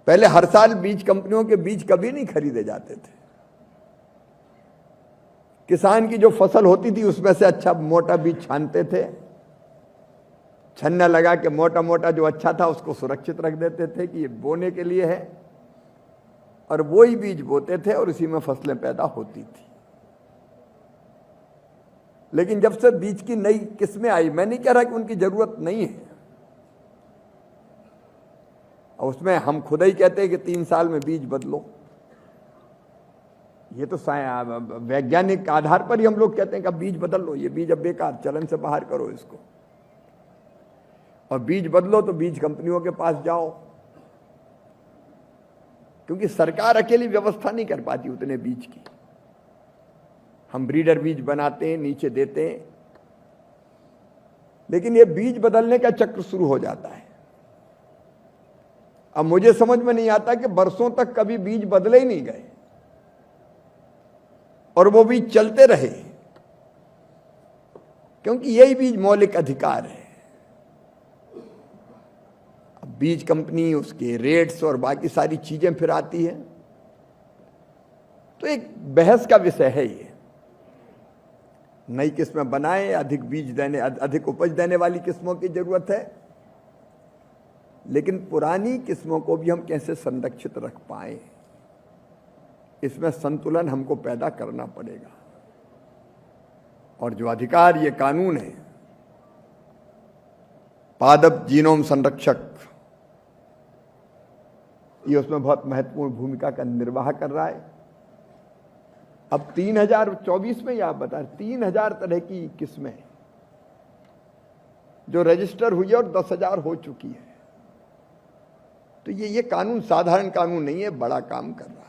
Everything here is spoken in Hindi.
पहले हर साल बीज कंपनियों के बीज कभी नहीं खरीदे जाते थे। किसान की जो फसल होती थी उसमें से अच्छा मोटा बीज छानते थे, छन्ना लगा के मोटा मोटा जो अच्छा था उसको सुरक्षित रख देते थे कि ये बोने के लिए है, और वही बीज बोते थे और उसी में फसलें पैदा होती थी। लेकिन जब से बीज की नई किस्में आई, मैं नहीं कह रहा कि उनकी जरूरत नहीं है, और उसमें हम खुद ही कहते हैं कि 3 साल में बीज बदलो। ये तो वैज्ञानिक आधार पर ही हम लोग कहते हैं कि अब बीज बदल लो, ये बीज अब बेकार, चलन से बाहर करो इसको। और बीज बदलो तो बीज कंपनियों के पास जाओ, क्योंकि सरकार अकेली व्यवस्था नहीं कर पाती उतने बीज की। हम ब्रीडर बीज बनाते हैं, नीचे देते हैं, लेकिन ये बीज बदलने का चक्र शुरू हो जाता है। अब मुझे समझ में नहीं आता कि बरसों तक कभी बीज बदले ही नहीं गए और वो बीज चलते रहे, क्योंकि यही बीज मौलिक अधिकार है। अब बीज कंपनी, उसके रेट्स और बाकी सारी चीजें फिर आती है, तो एक बहस का विषय है ये। नई किस्में बनाएं, अधिक बीज देने, अधिक उपज देने वाली किस्मों की जरूरत है, लेकिन पुरानी किस्मों को भी हम कैसे संरक्षित रख पाएं, इसमें संतुलन हमको पैदा करना पड़ेगा। और जो अधिकार, ये कानून है पादप जीनोम संरक्षक, ये उसमें बहुत महत्वपूर्ण भूमिका का निर्वाह कर रहा है। अब 3024 में आप बता 3000 तरह की किस्में जो रजिस्टर हुई है और 10,000 हो चुकी है। तो ये कानून साधारण कानून नहीं है, बड़ा काम कर रहा है।